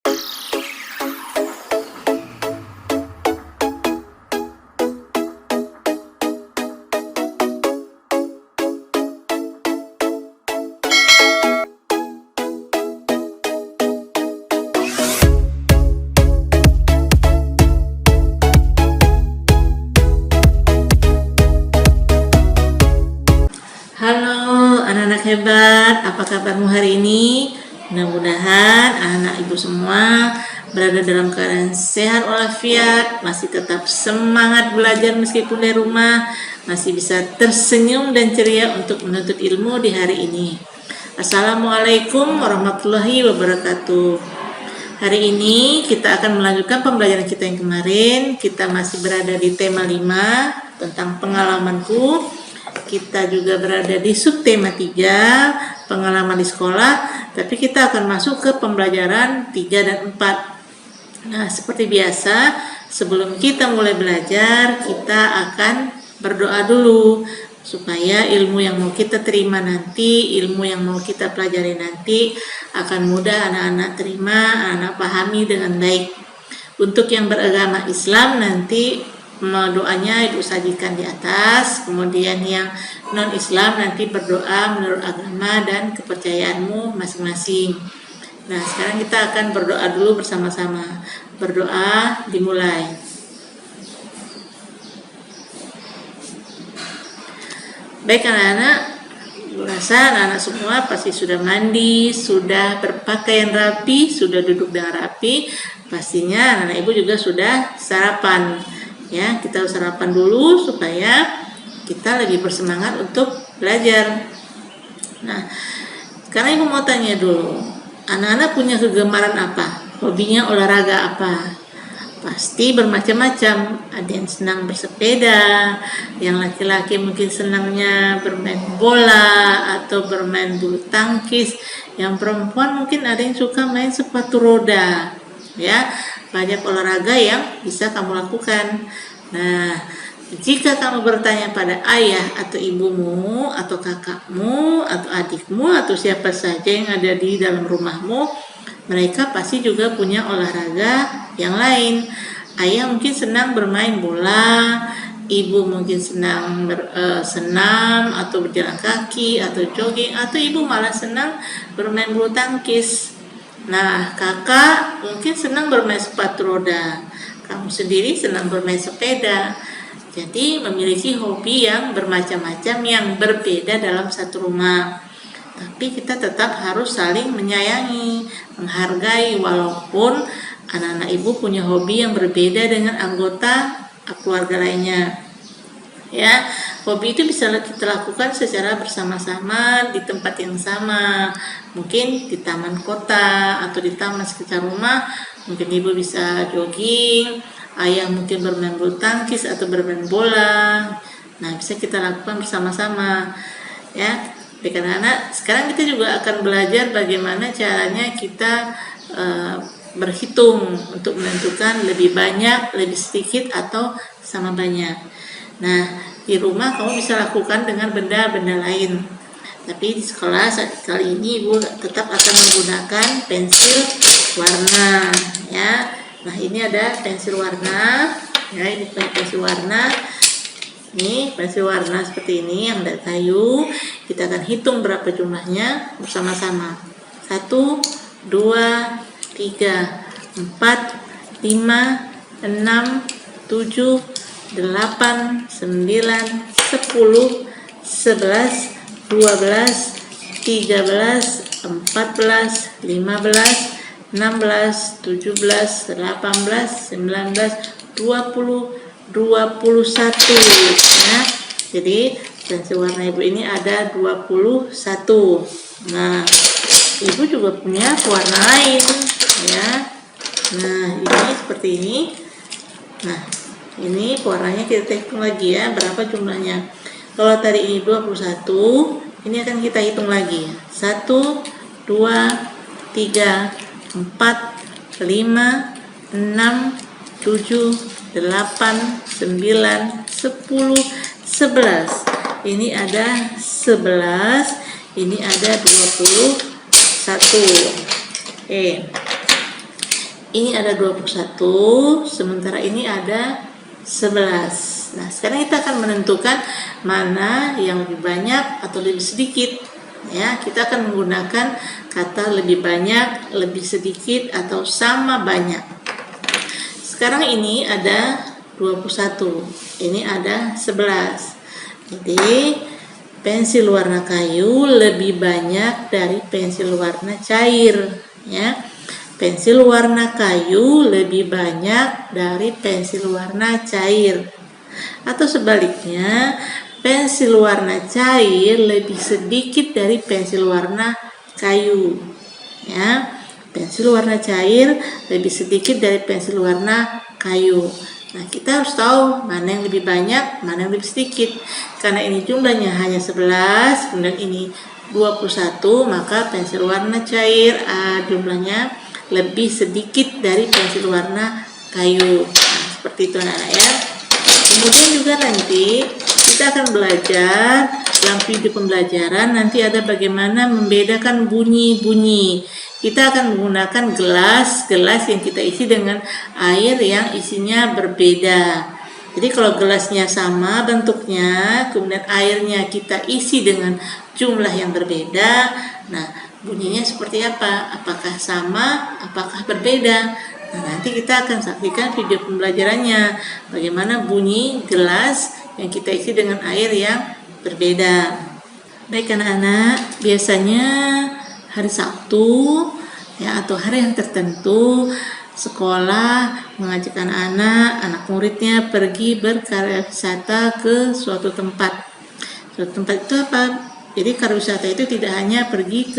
Halo anak-anak hebat, apa kabarmu hari ini? Mudah-mudahan anak-anak ibu semua berada dalam keadaan sehat walafiat, masih tetap semangat belajar meskipun dari rumah, masih bisa tersenyum dan ceria untuk menuntut ilmu di hari ini. Assalamualaikum warahmatullahi wabarakatuh. Hari ini kita akan melanjutkan pembelajaran kita yang kemarin. Kita masih berada di tema 5 tentang pengalamanku. Kita juga berada di subtema 3, pengalaman di sekolah, tapi kita akan masuk ke pembelajaran 3 dan 4. Nah, seperti biasa, sebelum kita mulai belajar, kita akan berdoa dulu, supaya ilmu yang mau kita terima nanti, ilmu yang mau kita pelajari nanti, akan mudah anak-anak terima, anak pahami dengan baik. Untuk yang beragama Islam nanti doanya ibu sajikan di atas, kemudian yang non-Islam nanti berdoa menurut agama dan kepercayaanmu masing-masing. Nah, sekarang kita akan berdoa dulu bersama-sama. Berdoa dimulai. Baik anak-anak, rasa anak-anak semua pasti sudah mandi, sudah berpakaian rapi, sudah duduk dengan rapi. Pastinya anak-anak ibu juga sudah sarapan. Ya, kita harus sarapan dulu supaya kita lebih bersemangat untuk belajar. Nah, sekarang ibu mau tanya dulu, anak-anak punya kegemaran apa? Hobinya olahraga apa? Pasti bermacam-macam. Ada yang senang bersepeda, yang laki-laki mungkin senangnya bermain bola atau bermain bulu tangkis, yang perempuan mungkin ada yang suka main sepatu roda. Ya, banyak olahraga yang bisa kamu lakukan. Nah, jika kamu bertanya pada ayah atau ibumu atau kakakmu atau adikmu atau siapa saja yang ada di dalam rumahmu, mereka pasti juga punya olahraga yang lain. Ayah mungkin senang bermain bola, ibu mungkin senang senam atau berjalan kaki atau jogging, atau ibu malah senang bermain bulu tangkis. Nah, kakak mungkin senang bermain sepatu roda, kamu sendiri senang bermain sepeda. Jadi memiliki hobi yang bermacam-macam yang berbeda dalam satu rumah. Tapi kita tetap harus saling menyayangi, menghargai, walaupun anak-anak ibu punya hobi yang berbeda dengan anggota keluarga lainnya. Ya, hobi itu bisa kita lakukan secara bersama-sama di tempat yang sama, mungkin di taman kota atau di taman sekitar rumah. Mungkin ibu bisa jogging, ayah mungkin bermain bulu tangkis atau bermain bola. Nah, bisa kita lakukan bersama-sama. Ya, baik anak-anak, sekarang kita juga akan belajar bagaimana caranya kita berhitung untuk menentukan lebih banyak, lebih sedikit, atau sama banyak. Nah, di rumah kamu bisa lakukan dengan benda-benda lain. Tapi di sekolah kali ini ibu tetap akan menggunakan pensil warna. Ya, nah ini ada pensil warna. Ya, ini pensil warna. Ini pensil warna seperti ini yang dari kayu. Kita akan hitung berapa jumlahnya bersama-sama. 1, 2, 3, 4, 5, 6, 7, 8, 9, 10, 11, 12, 13, 14, 15, 16, 17, 18, 19, 20, 21. Ya. Jadi pensil warna ibu ini ada 21. Nah, ibu juga punya warna lain, ya. Nah, ini seperti ini. Nah, ini warnanya kita hitung lagi ya, berapa jumlahnya. Kalau tadi ini 21, ini akan kita hitung lagi. 1, 2, 3, 4, 5, 6, 7, 8, 9, 10, 11. Ini ada 11, ini ada 21. Oke. Ini ada 21, sementara ini ada 11. Nah, sekarang kita akan menentukan mana yang lebih banyak atau lebih sedikit. Ya, kita akan menggunakan kata lebih banyak, lebih sedikit, atau sama banyak. Sekarang ini ada 21, ini ada 11. Jadi, pensil warna kayu lebih banyak dari pensil warna cair. Ya, pensil warna kayu lebih banyak dari pensil warna cair. Atau sebaliknya, pensil warna cair lebih sedikit dari pensil warna kayu. Ya, pensil warna cair lebih sedikit dari pensil warna kayu. Nah, kita harus tahu mana yang lebih banyak, mana yang lebih sedikit. Karena ini jumlahnya hanya 11, kemudian ini 21, maka pensil warna cair jumlahnya lebih sedikit dari pensil warna kayu. Nah, seperti itu anak-anak ya. Kemudian juga nanti kita akan belajar dalam video pembelajaran, nanti ada bagaimana membedakan bunyi-bunyi. Kita akan menggunakan gelas yang kita isi dengan air yang isinya berbeda. Jadi kalau gelasnya sama bentuknya, kemudian airnya kita isi dengan jumlah yang berbeda, nah bunyinya seperti apa? Apakah sama? Apakah berbeda? Nah, nanti kita akan saksikan video pembelajarannya, bagaimana bunyi gelas yang kita isi dengan air yang berbeda. Baik anak-anak, biasanya hari Sabtu ya atau hari yang tertentu sekolah mengajak anak muridnya pergi berkarya wisata ke suatu tempat. Suatu tempat itu apa? Jadi karya wisata itu tidak hanya pergi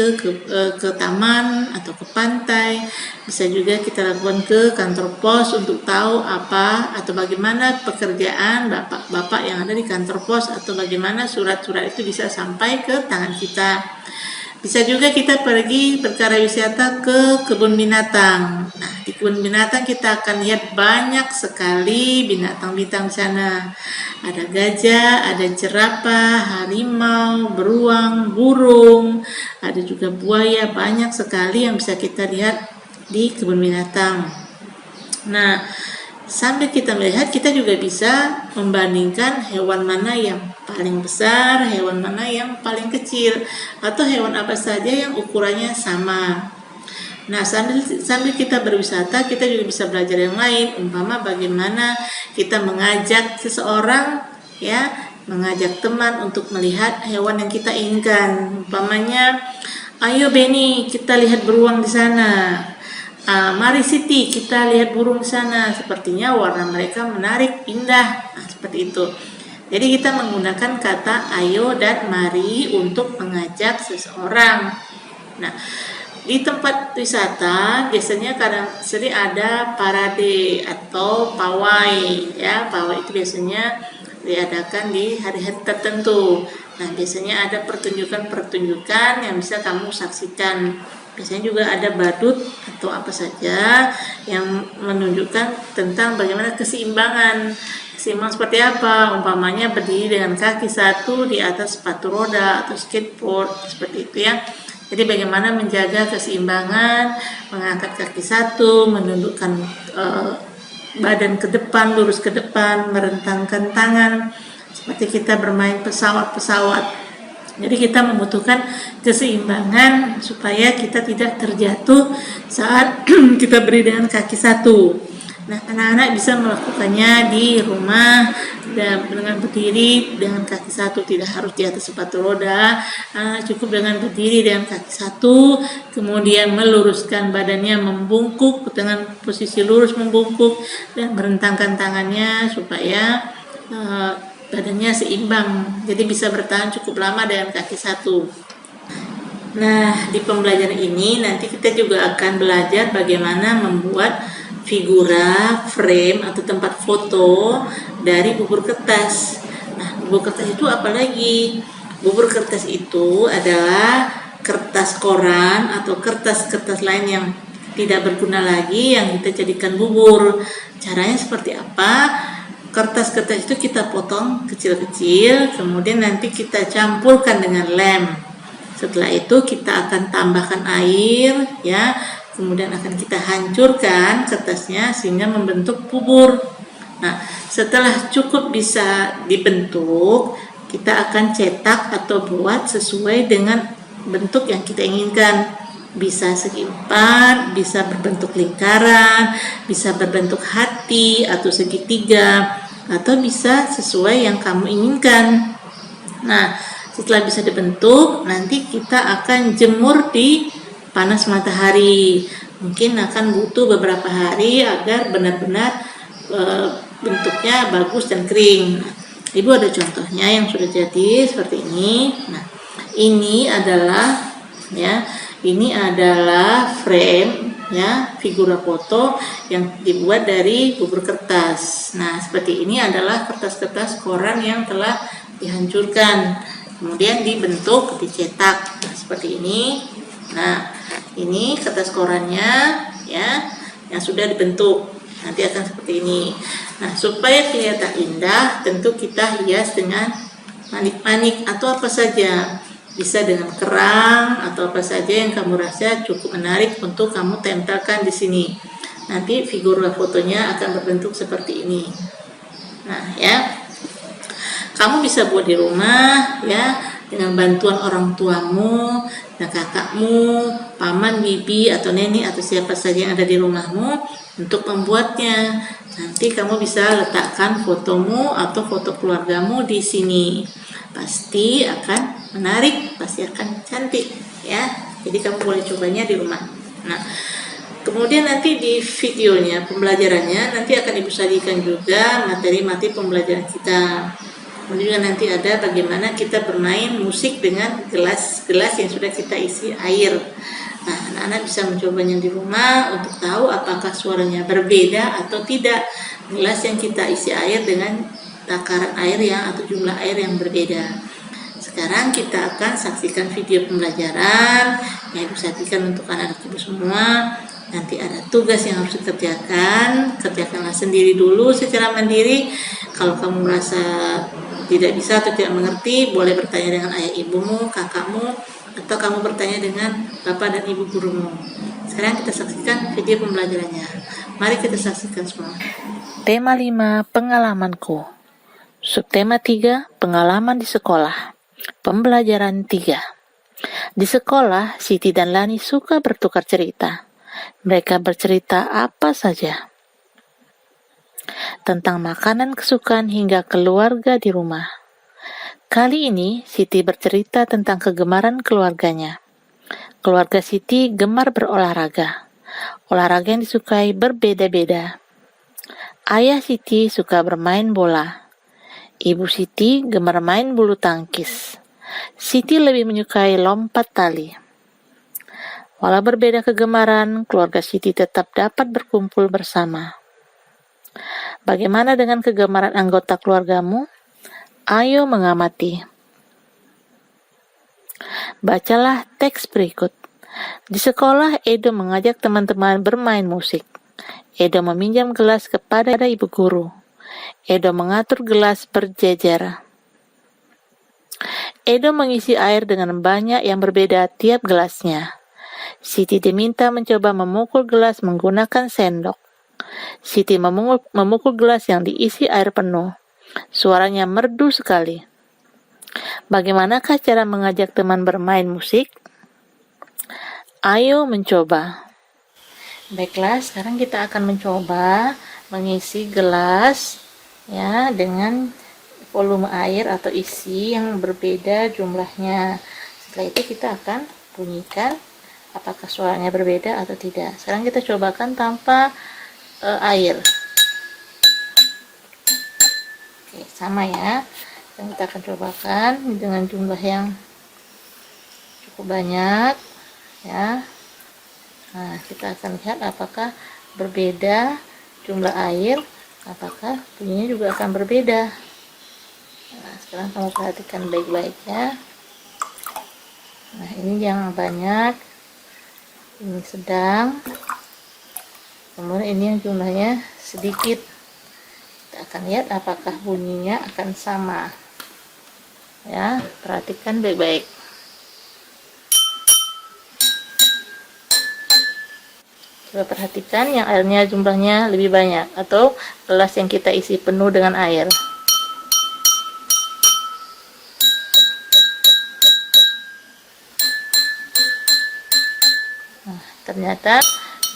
ke taman atau ke pantai, bisa juga kita lakukan ke kantor pos untuk tahu apa atau bagaimana pekerjaan bapak-bapak yang ada di kantor pos, atau bagaimana surat-surat itu bisa sampai ke tangan kita. Bisa juga kita pergi berkarya wisata ke kebun binatang. Nah, di kebun binatang kita akan lihat banyak sekali binatang-binatang di sana. Ada gajah, ada jerapah, harimau, beruang, burung, ada juga buaya, banyak sekali yang bisa kita lihat di kebun binatang. Nah, sambil kita melihat, kita juga bisa membandingkan hewan mana yang paling besar, hewan mana yang paling kecil, atau hewan apa saja yang ukurannya sama. Nah, sambil kita berwisata, kita juga bisa belajar yang lain, umpama bagaimana kita mengajak seseorang, ya, mengajak teman untuk melihat hewan yang kita inginkan. Umpamanya, ayo Benny, kita lihat beruang di sana. Mari Siti, kita lihat burung di sana. Sepertinya warna mereka menarik, indah. Nah, seperti itu. Jadi kita menggunakan kata ayo dan mari untuk mengajak seseorang. Nah, di tempat wisata biasanya kadang sering ada parade atau pawai. Ya, pawai itu biasanya diadakan di hari-hari tertentu. Nah, biasanya ada pertunjukan-pertunjukan yang bisa kamu saksikan. Biasanya juga ada badut atau apa saja yang menunjukkan tentang bagaimana keseimbangan. Keseimbangan seperti apa? Umpamanya berdiri dengan kaki satu di atas sepatu roda atau skateboard, seperti itu ya. Jadi bagaimana menjaga keseimbangan, mengangkat kaki satu, menundukkan badan ke depan, lurus ke depan, merentangkan tangan, seperti kita bermain pesawat-pesawat. Jadi kita membutuhkan keseimbangan supaya kita tidak terjatuh saat kita berdiri dengan kaki satu. Nah, anak-anak bisa melakukannya di rumah dengan berdiri dengan kaki satu, tidak harus di atas sepatu roda. Cukup dengan berdiri dengan kaki satu, kemudian meluruskan badannya membungkuk dengan posisi lurus membungkuk dan merentangkan tangannya supaya badannya seimbang, jadi bisa bertahan cukup lama dengan kaki satu. Nah, di pembelajaran ini nanti kita juga akan belajar bagaimana membuat figura, frame atau tempat foto dari bubur kertas. Nah, bubur kertas itu apa lagi? Bubur kertas itu adalah kertas koran atau kertas-kertas lain yang tidak berguna lagi yang kita jadikan bubur. Caranya seperti apa? Kertas-kertas itu kita potong kecil-kecil, kemudian nanti kita campurkan dengan lem. Setelah itu kita akan tambahkan air, ya. kemudian akan kita hancurkan kertasnya sehingga membentuk bubur. Nah, setelah cukup bisa dibentuk, kita akan cetak atau buat sesuai dengan bentuk yang kita inginkan. Bisa segi empat, bisa berbentuk lingkaran, bisa berbentuk hati atau segitiga, atau bisa sesuai yang kamu inginkan. Nah, setelah bisa dibentuk, nanti kita akan jemur di panas matahari. Mungkin akan butuh beberapa hari agar benar-benar bentuknya bagus dan kering. Nah, Ibu ada contohnya yang sudah jadi seperti ini. Nah, ini adalah frame figura foto yang dibuat dari bubur kertas. Nah, seperti ini adalah kertas-kertas koran yang telah dihancurkan, kemudian dibentuk, dicetak. Nah, seperti ini. Nah, ini kertas korannya yang sudah dibentuk. Nanti akan seperti ini. Nah, supaya kelihatan indah, tentu kita hias dengan manik-manik atau apa saja. Bisa dengan kerang atau apa saja yang kamu rasa cukup menarik untuk kamu tempelkan di sini. Nanti figura fotonya akan berbentuk seperti ini. Nah, kamu bisa buat di rumah dengan bantuan orang tuamu, dan kakakmu, paman, bibi, atau nenek, atau siapa saja yang ada di rumahmu untuk membuatnya. Nanti kamu bisa letakkan fotomu atau foto keluargamu di sini. Pasti akan menarik, pasti akan cantik Jadi kamu boleh cobanya di rumah. Nah, kemudian nanti di videonya, pembelajarannya, nanti akan Ibu sajikan juga materi-materi pembelajaran kita. Kemudian nanti ada bagaimana kita bermain musik dengan gelas-gelas yang sudah kita isi air. Nah, anak-anak bisa mencobanya di rumah untuk tahu apakah suaranya berbeda atau tidak. Gelas yang kita isi air dengan takaran air atau jumlah air yang berbeda. Sekarang kita akan saksikan video pembelajaran yang Ibu sajikan untuk anak-anak Ibu semua. Nanti ada tugas yang harus kerjakanlah sendiri dulu secara mandiri. Kalau kamu merasa tidak bisa atau tidak mengerti, boleh bertanya dengan ayah ibumu, kakakmu, atau kamu bertanya dengan bapak dan ibu gurumu. Sekarang kita saksikan video pembelajarannya. Mari kita saksikan semua. Tema 5, pengalamanku. Subtema 3, pengalaman di sekolah. Pembelajaran 3. Di sekolah, Siti dan Lani suka bertukar cerita. Mereka bercerita apa saja. Tentang makanan kesukaan hingga keluarga di rumah. Kali ini, Siti bercerita tentang kegemaran keluarganya. Keluarga Siti gemar berolahraga. Olahraga yang disukai berbeda-beda. Ayah Siti suka bermain bola. Ibu Siti gemar main bulu tangkis. Siti lebih menyukai lompat tali. Walau berbeda kegemaran, keluarga Siti tetap dapat berkumpul bersama. Bagaimana dengan kegemaran anggota keluargamu? Ayo mengamati. Bacalah teks berikut. Di sekolah, Edo mengajak teman-teman bermain musik. Edo meminjam gelas kepada ibu guru. Edo mengatur gelas berjejer. Edo mengisi air dengan banyak yang berbeda tiap gelasnya. Siti diminta mencoba memukul gelas menggunakan sendok. Siti memukul gelas yang diisi air penuh. Suaranya merdu sekali. Bagaimanakah cara mengajak teman bermain musik? Ayo mencoba. Baiklah, sekarang kita akan mencoba mengisi gelas dengan volume air atau isi yang berbeda jumlahnya. Setelah itu kita akan bunyikan apakah suaranya berbeda atau tidak. Sekarang kita cobakan tanpa air. Oke, sama ya. Dan kita akan cobakan dengan jumlah yang cukup banyak Nah, kita akan lihat apakah berbeda jumlah air, apakah bunyinya juga akan berbeda. Nah, sekarang kamu perhatikan baik-baik ya. Nah, ini yang banyak, ini sedang, kemudian ini yang jumlahnya sedikit. Kita akan lihat apakah bunyinya akan sama. Perhatikan baik-baik. Coba perhatikan yang airnya jumlahnya lebih banyak, atau gelas yang kita isi penuh dengan air. Nah, ternyata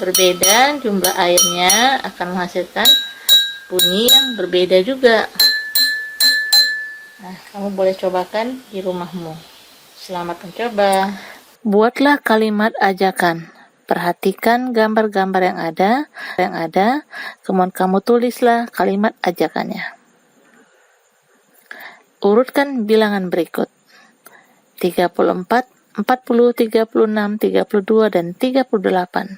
berbeda jumlah airnya akan menghasilkan bunyi yang berbeda juga. Nah, kamu boleh cobakan di rumahmu. Selamat mencoba. Buatlah kalimat ajakan. Perhatikan gambar-gambar yang ada, kemudian kamu tulislah kalimat ajakannya. Urutkan bilangan berikut: 34, 40, 36, 32, dan 38.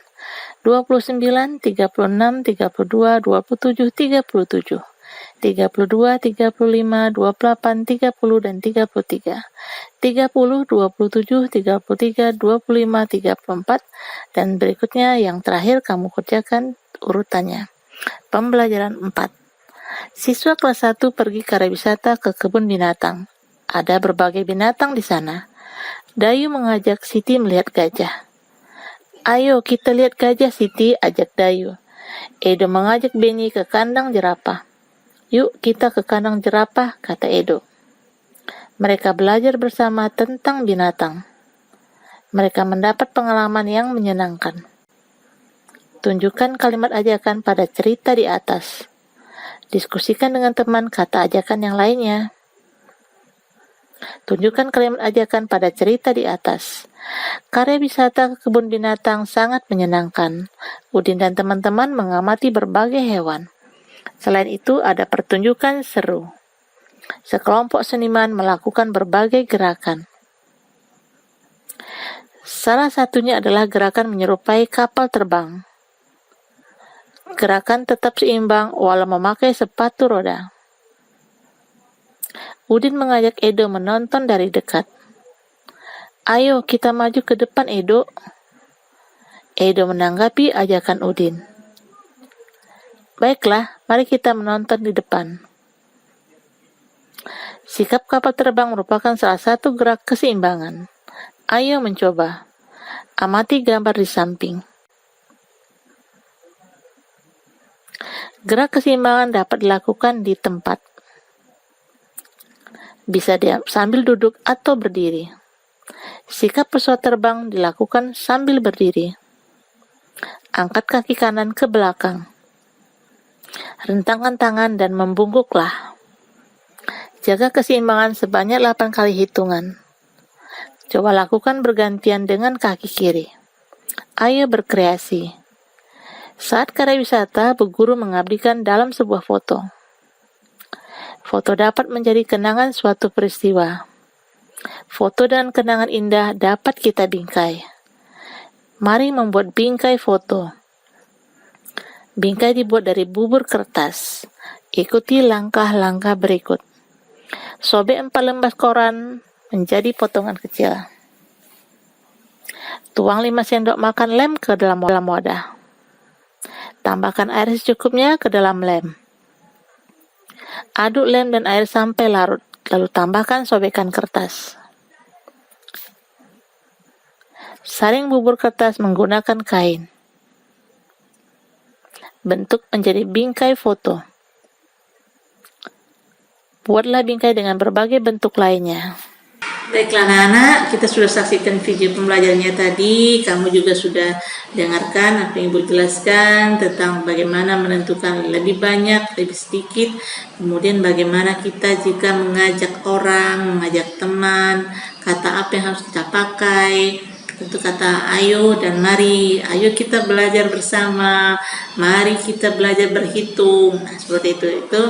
29, 36, 32, 27, 37. 32, 35, 28, 30, dan 33. 30, 27, 33, 25, 34, dan berikutnya yang terakhir kamu kerjakan urutannya. Pembelajaran 4. Siswa kelas 1 pergi ke area wisata ke kebun binatang. Ada berbagai binatang di sana. Dayu mengajak Siti melihat gajah. Ayo kita lihat gajah, Siti, ajak Dayu. Edo mengajak Beni ke kandang jerapah. Yuk kita ke kandang jerapah, kata Edo. Mereka belajar bersama tentang binatang. Mereka mendapat pengalaman yang menyenangkan. Tunjukkan kalimat ajakan pada cerita di atas. Diskusikan dengan teman kata ajakan yang lainnya. Tunjukkan kalimat ajakan pada cerita di atas. Karya wisata ke kebun binatang sangat menyenangkan. Udin dan teman-teman mengamati berbagai hewan. Selain itu, ada pertunjukan seru. Sekelompok seniman melakukan berbagai gerakan. Salah satunya adalah gerakan menyerupai kapal terbang. Gerakan tetap seimbang walau memakai sepatu roda. Udin mengajak Edo menonton dari dekat. Ayo kita maju ke depan, Edo. Edo menanggapi ajakan Udin. Baiklah, mari kita menonton di depan. Sikap kapal terbang merupakan salah satu gerak keseimbangan. Ayo mencoba. Amati gambar di samping. Gerak keseimbangan dapat dilakukan di tempat. Bisa sambil duduk atau berdiri. Sikap pesawat terbang dilakukan sambil berdiri. Angkat kaki kanan ke belakang. Rentangkan tangan dan membungkuklah. Jaga keseimbangan sebanyak 8 kali hitungan. Coba lakukan bergantian dengan kaki kiri. Ayo berkreasi. Saat karya wisata, bu guru mengabdikan dalam sebuah foto. Foto dapat menjadi kenangan suatu peristiwa. Foto dan kenangan indah dapat kita bingkai. Mari membuat bingkai foto. Bingkai dibuat dari bubur kertas. Ikuti langkah-langkah berikut. Sobek 4 lembar koran menjadi potongan kecil. Tuang 5 sendok makan lem ke dalam wadah. Tambahkan air secukupnya ke dalam lem. Aduk lem dan air sampai larut, lalu tambahkan sobekan kertas. Saring bubur kertas menggunakan kain. Bentuk menjadi bingkai foto. Buatlah bingkai dengan berbagai bentuk lainnya. Baiklah anak-anak, kita sudah saksikan video pembelajarannya tadi. Kamu juga sudah dengarkan apa yang Ibu jelaskan tentang bagaimana menentukan lebih banyak, lebih sedikit. Kemudian bagaimana kita jika mengajak orang, mengajak teman, kata apa yang harus kita pakai. Tentu kata ayo dan mari, ayo kita belajar bersama, mari kita belajar berhitung. Nah, seperti itu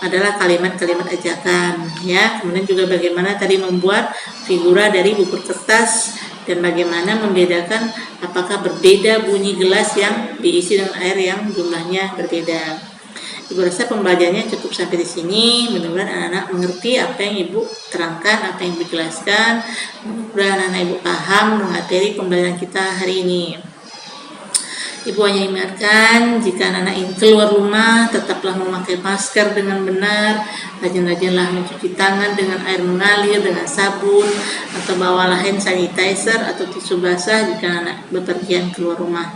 adalah kalimat-kalimat ajakan ya. Kemudian juga bagaimana tadi membuat figura dari bubur kertas dan bagaimana membedakan apakah berbeda bunyi gelas yang diisi dengan air yang jumlahnya berbeda. Ibu rasa pembelajarannya cukup sampai di sini. Mudah-mudahan anak-anak mengerti apa yang Ibu terangkan, apa yang Ibu jelaskan. Mudah-mudahan anak Ibu paham materi pembelajaran kita hari ini. Ibu hanya ingatkan, jika anak-anak ingin keluar rumah, tetaplah memakai masker dengan benar, rajin-rajinlah mencuci tangan dengan air mengalir, dengan sabun, atau bawalah hand sanitizer atau tisu basah jika anak bepergian keluar rumah.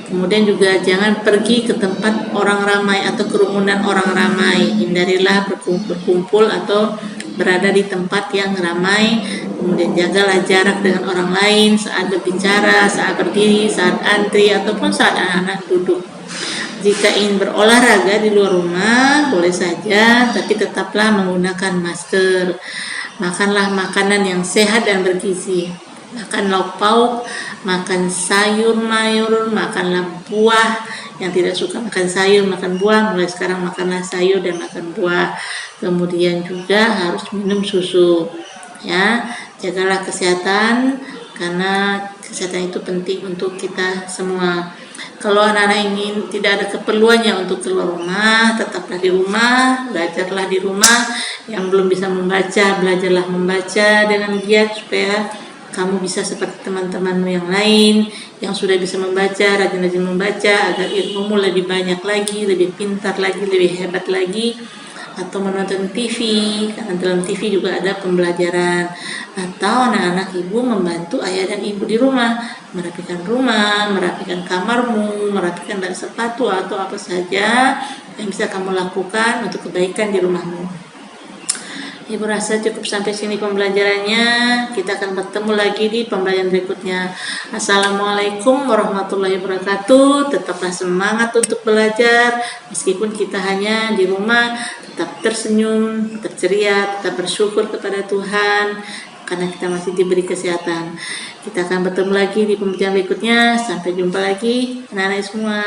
Kemudian juga jangan pergi ke tempat orang ramai atau kerumunan orang ramai. Hindarilah berkumpul atau berada di tempat yang ramai. Kemudian jagalah jarak dengan orang lain saat berbicara, saat berdiri, saat antri, ataupun saat anak-anak duduk. Jika ingin berolahraga di luar rumah, boleh saja, tapi tetaplah menggunakan masker. Makanlah makanan yang sehat dan bergizi. Makan lauk pauk, makan sayur mayur, makanlah buah. Yang tidak suka makan sayur, makan buah, mulai sekarang makanlah sayur dan makan buah. Kemudian juga harus minum susu. Ya, jagalah kesehatan karena kesehatan itu penting untuk kita semua. Kalau anak-anak ingin tidak ada keperluannya untuk keluar rumah, tetaplah di rumah, belajarlah di rumah. Yang belum bisa membaca, belajarlah membaca dengan giat supaya kamu bisa seperti teman-temanmu yang lain yang sudah bisa membaca, rajin-rajin membaca agar ilmumu lebih banyak lagi, lebih pintar lagi, lebih hebat lagi. Atau menonton TV, karena dalam TV juga ada pembelajaran. Atau anak-anak ibu membantu ayah dan ibu di rumah, rumah, merapikan kamarmu, merapikan bak sepatu atau apa saja yang bisa kamu lakukan untuk kebaikan di rumahmu. Ibu rasa cukup sampai sini pembelajarannya. Kita akan bertemu lagi di pembelajaran berikutnya. Assalamualaikum warahmatullahi wabarakatuh. Tetaplah semangat untuk belajar. Meskipun kita hanya di rumah, tetap tersenyum, tetap ceria, tetap bersyukur kepada Tuhan karena kita masih diberi kesehatan. Kita akan bertemu lagi di pembelajaran berikutnya. Sampai jumpa lagi anak-anak semua.